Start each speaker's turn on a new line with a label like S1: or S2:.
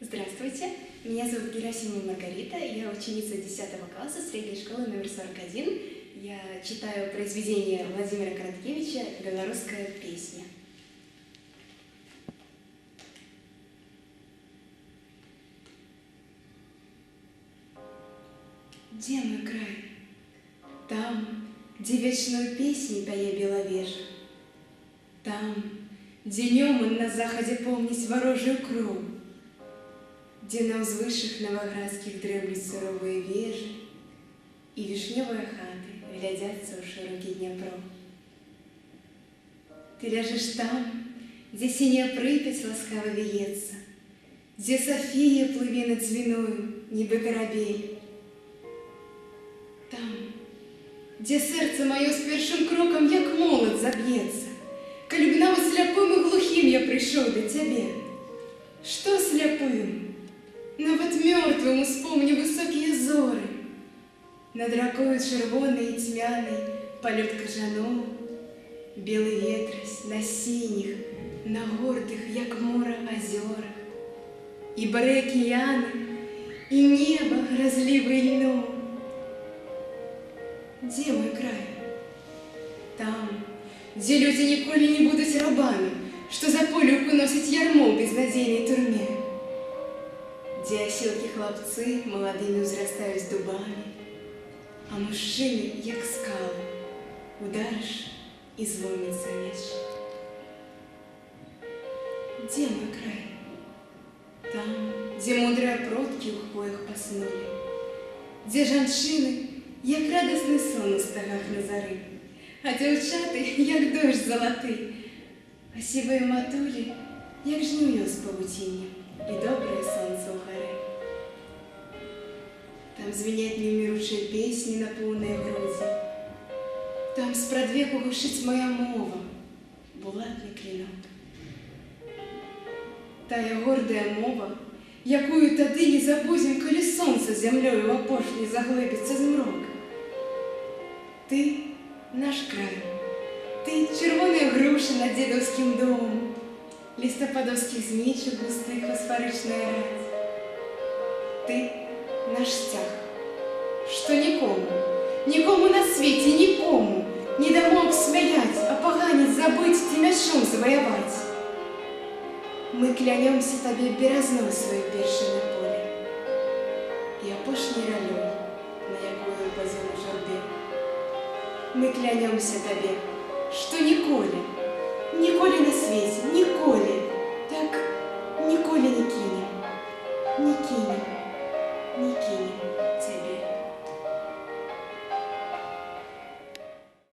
S1: Здравствуйте, меня зовут Герасимова Маргарита, я ученица 10 класса средней школы номер 41. Я читаю произведение Владимира Короткевича «Белорусская песня». Где мой край? Там, где вечную песню пяе беловежа. Там, днем он на заходе помнить ворожую кровь, где на узвышах новоградских дремлют суровые вежи, и вишневые хаты глядятся у широкий Днепро. Ты ляжешь там, где синяя Припять ласкаво виется, где София плыве над Звеною, нібы корабель. Там, где сердце мое с першим кроком, як молот, забьется, коли б нават сляпым и глухим я пришел до тебе. Что сляпым? Нават мертвым успомни высокие зоры, над ракою червоной и тьмяной полет кажанов, белый ветрось на синих, на гордых, як море, озерах, и бары океаны, и небо разливы льном. Где мой край? Там, где люди николи не будут рабами, что за полюку носят ярмо в безнадейной турме, где оселки-хлопцы молодыми взрастают с дубами, а мужчины, як скалы, ударишь и зломится меч. Где мой край? Там, где мудрые продки у хвоях поснули, где жанчины, як радостный сон у стогах на зары, а девчаты, як дождь золотый, а сивые матулі, як жнюё з павуціннем, и доброе солнце у горы. Там звенят немиручие песни на полные груди, там спрадвеку гушить моя мова, булатный клинок. Тая гордая мова, якую тады не забудем, коли солнце землёю в апошней заглыбится змрок. Ты — наш край, ты — червоные груши над дедовским домом, листопадовских змейчик густых фосфоричная рать. Ты — наш стяг, что никому на свете, никому не дамо смеять, опоганить, забыть, темяшом завоевать. Мы клянемся тебе березной свою першей на поле и опошней ролей, на якую упадем в журбе. Мы клянемся тебе, что николи на свете, так николи не кинем, не кинем.